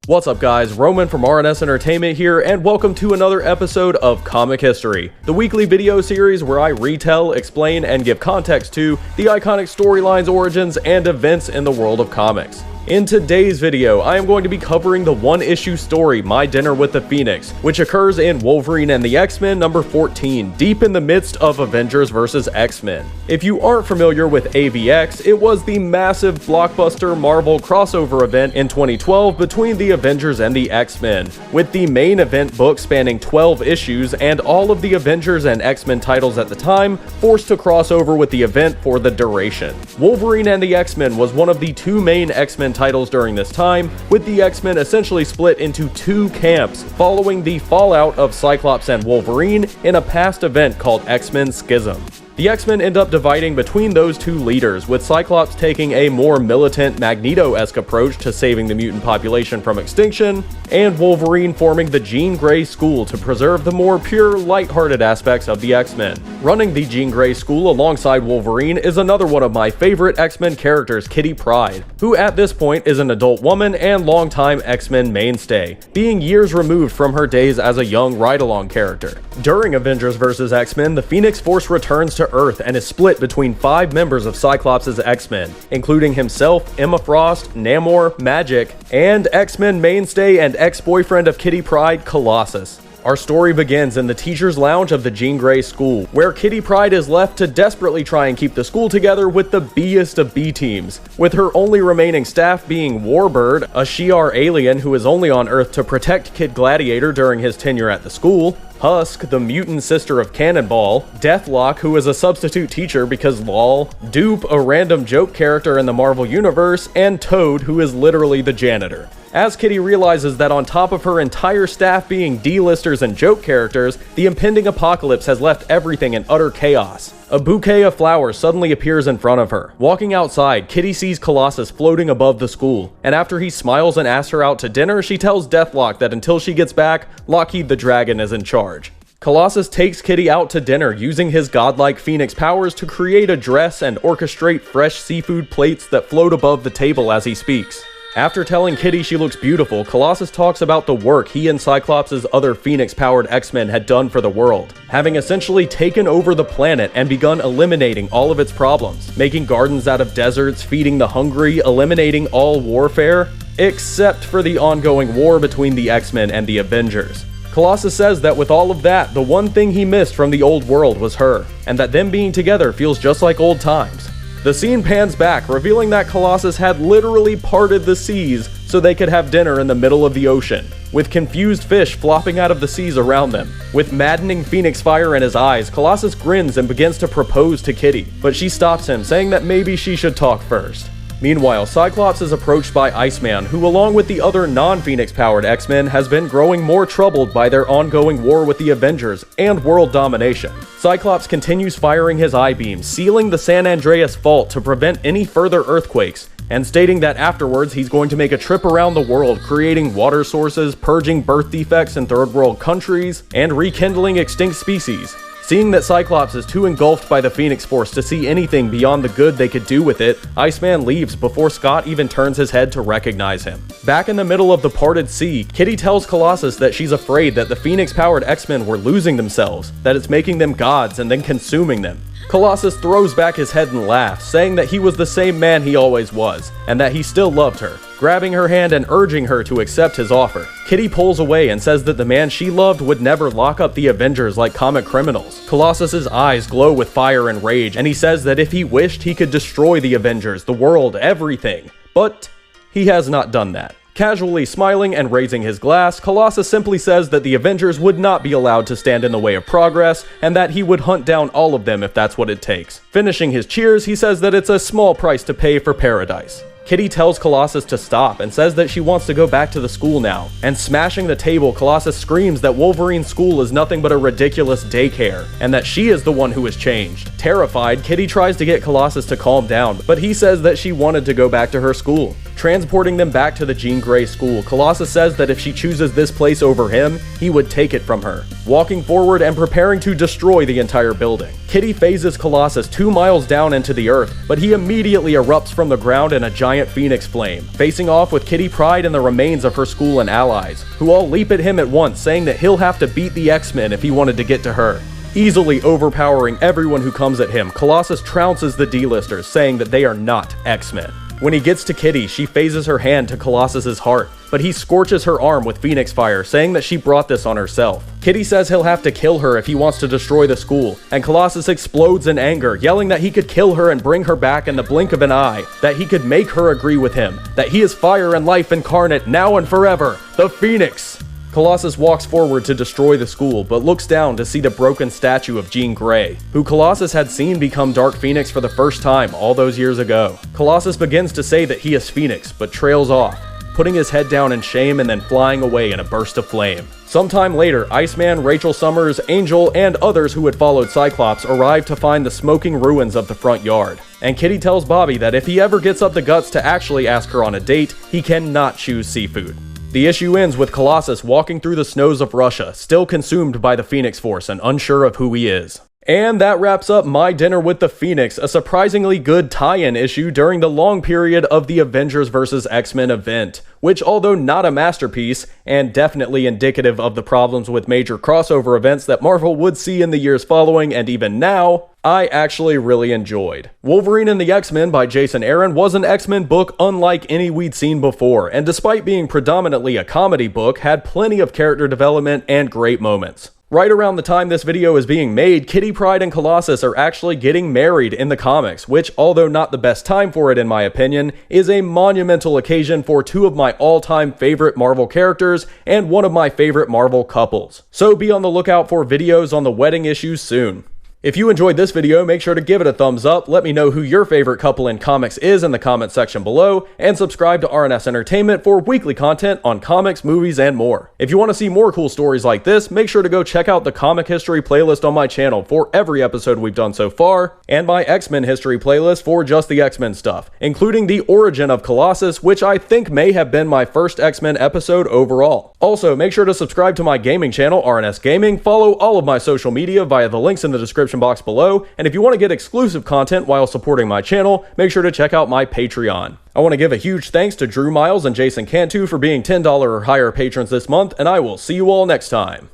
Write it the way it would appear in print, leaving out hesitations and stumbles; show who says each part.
Speaker 1: What's up guys, Roman from RNS Entertainment here, and welcome to another episode of Comic History, the weekly video series where I retell, explain, and give context to the iconic storylines, origins, and events in the world of comics. In today's video, I am going to be covering the one-issue story, My Dinner with the Phoenix, which occurs in Wolverine and the X-Men number 14, deep in the midst of Avengers vs. X-Men. If you aren't familiar with AVX, it was the massive blockbuster Marvel crossover event in 2012 between the Avengers and the X-Men, with the main event book spanning 12 issues and all of the Avengers and X-Men titles at the time forced to cross over with the event for the duration. Wolverine and the X-Men was one of the two main X-Men titles during this time, with the X-Men essentially split into two camps following the fallout of Cyclops and Wolverine in a past event called X-Men Schism. The X-Men end up dividing between those two leaders, with Cyclops taking a more militant Magneto-esque approach to saving the mutant population from extinction, and Wolverine forming the Jean Grey School to preserve the more pure, lighthearted aspects of the X-Men. Running the Jean Grey School alongside Wolverine is another one of my favorite X-Men characters, Kitty Pryde, who at this point is an adult woman and longtime X-Men mainstay, being years removed from her days as a young ride-along character. During Avengers vs. X-Men, the Phoenix Force returns to Earth and is split between 5 members of Cyclops' X-Men, including himself, Emma Frost, Namor, Magic, and X-Men mainstay and ex-boyfriend of Kitty Pryde, Colossus. Our story begins in the teacher's lounge of the Jean Grey School, where Kitty Pryde is left to desperately try and keep the school together with the B-est of B-teams, with her only remaining staff being Warbird, a Shi'ar alien who is only on Earth to protect Kid Gladiator during his tenure at the school, Husk, the mutant sister of Cannonball, Deathlock, who is a substitute teacher because lol, Dupe, a random joke character in the Marvel Universe, and Toad, who is literally the janitor. As Kitty realizes that on top of her entire staff being D-listers and joke characters, the impending apocalypse has left everything in utter chaos. A bouquet of flowers suddenly appears in front of her. Walking outside, Kitty sees Colossus floating above the school, and after he smiles and asks her out to dinner, she tells Deathlock that until she gets back, Lockheed the Dragon is in charge. Colossus takes Kitty out to dinner using his godlike Phoenix powers to create a dress and orchestrate fresh seafood plates that float above the table as he speaks. After telling Kitty she looks beautiful, Colossus talks about the work he and Cyclops' other Phoenix-powered X-Men had done for the world, having essentially taken over the planet and begun eliminating all of its problems, making gardens out of deserts, feeding the hungry, eliminating all warfare, except for the ongoing war between the X-Men and the Avengers. Colossus says that with all of that, the one thing he missed from the old world was her, and that them being together feels just like old times. The scene pans back, revealing that Colossus had literally parted the seas so they could have dinner in the middle of the ocean, with confused fish flopping out of the seas around them. With maddening phoenix fire in his eyes, Colossus grins and begins to propose to Kitty, but she stops him, saying that maybe she should talk first. Meanwhile, Cyclops is approached by Iceman, who along with the other non-Phoenix-powered X-Men has been growing more troubled by their ongoing war with the Avengers and world domination. Cyclops continues firing his I-beams, sealing the San Andreas Fault to prevent any further earthquakes, and stating that afterwards he's going to make a trip around the world, creating water sources, purging birth defects in third world countries, and rekindling extinct species. Seeing that Cyclops is too engulfed by the Phoenix Force to see anything beyond the good they could do with it, Iceman leaves before Scott even turns his head to recognize him. Back in the middle of the parted sea, Kitty tells Colossus that she's afraid that the Phoenix-powered X-Men were losing themselves, that it's making them gods and then consuming them. Colossus throws back his head and laughs, saying that he was the same man he always was, and that he still loved her, grabbing her hand and urging her to accept his offer. Kitty pulls away and says that the man she loved would never lock up the Avengers like comic criminals. Colossus's eyes glow with fire and rage, and he says that if he wished, he could destroy the Avengers, the world, everything. But he has not done that. Casually smiling and raising his glass, Colossus simply says that the Avengers would not be allowed to stand in the way of progress, and that he would hunt down all of them if that's what it takes. Finishing his cheers, he says that it's a small price to pay for paradise. Kitty tells Colossus to stop and says that she wants to go back to the school now, and smashing the table, Colossus screams that Wolverine's school is nothing but a ridiculous daycare, and that she is the one who has changed. Terrified, Kitty tries to get Colossus to calm down, but he says that she wanted to go back to her school. transporting them back to the Jean Grey school. Colossus says that if she chooses this place over him, he would take it from her, walking forward and preparing to destroy the entire building. Kitty phases Colossus 2 miles down into the earth, but he immediately erupts from the ground in a giant phoenix flame, facing off with Kitty Pryde and the remains of her school and allies, who all leap at him at once, saying that he'll have to beat the X-Men if he wanted to get to her. Easily overpowering everyone who comes at him, Colossus trounces the D-listers, saying that they are not X-Men. When he gets to Kitty, she phases her hand to Colossus's heart, but he scorches her arm with phoenix fire, saying that she brought this on herself. Kitty says he'll have to kill her if he wants to destroy the school, and Colossus explodes in anger, yelling that he could kill her and bring her back in the blink of an eye, that he could make her agree with him, that he is fire and life incarnate now and forever, the Phoenix! Colossus walks forward to destroy the school, but looks down to see the broken statue of Jean Grey, who Colossus had seen become Dark Phoenix for the first time all those years ago. Colossus begins to say that he is Phoenix, but trails off, putting his head down in shame and then flying away in a burst of flame. Sometime later, Iceman, Rachel Summers, Angel, and others who had followed Cyclops arrive to find the smoking ruins of the front yard. And Kitty tells Bobby that if he ever gets up the guts to actually ask her on a date, he cannot choose seafood. The issue ends with Colossus walking through the snows of Russia, still consumed by the Phoenix Force and unsure of who he is. And that wraps up My Dinner with the Phoenix, a surprisingly good tie-in issue during the long period of the Avengers vs. X-Men event, which, although not a masterpiece, and definitely indicative of the problems with major crossover events that Marvel would see in the years following and even now, I actually really enjoyed. Wolverine and the X-Men by Jason Aaron was an X-Men book unlike any we'd seen before, and despite being predominantly a comedy book, had plenty of character development and great moments. Right around the time this video is being made, Kitty Pryde and Colossus are actually getting married in the comics, which, although not the best time for it in my opinion, is a monumental occasion for two of my all-time favorite Marvel characters and one of my favorite Marvel couples. So be on the lookout for videos on the wedding issues soon. If you enjoyed this video, make sure to give it a thumbs up, let me know who your favorite couple in comics is in the comment section below, and subscribe to RNS Entertainment for weekly content on comics, movies, and more. If you want to see more cool stories like this, make sure to go check out the comic history playlist on my channel for every episode we've done so far, and my X-Men history playlist for just the X-Men stuff, including the origin of Colossus, which I think may have been my first X-Men episode overall. Also, make sure to subscribe to my gaming channel, RNS Gaming, follow all of my social media via the links in the description box below, and if you want to get exclusive content while supporting my channel, make sure to check out my Patreon. I want to give a huge thanks to Drew Miles and Jason Cantu for being $10 or higher patrons this month, and I will see you all next time.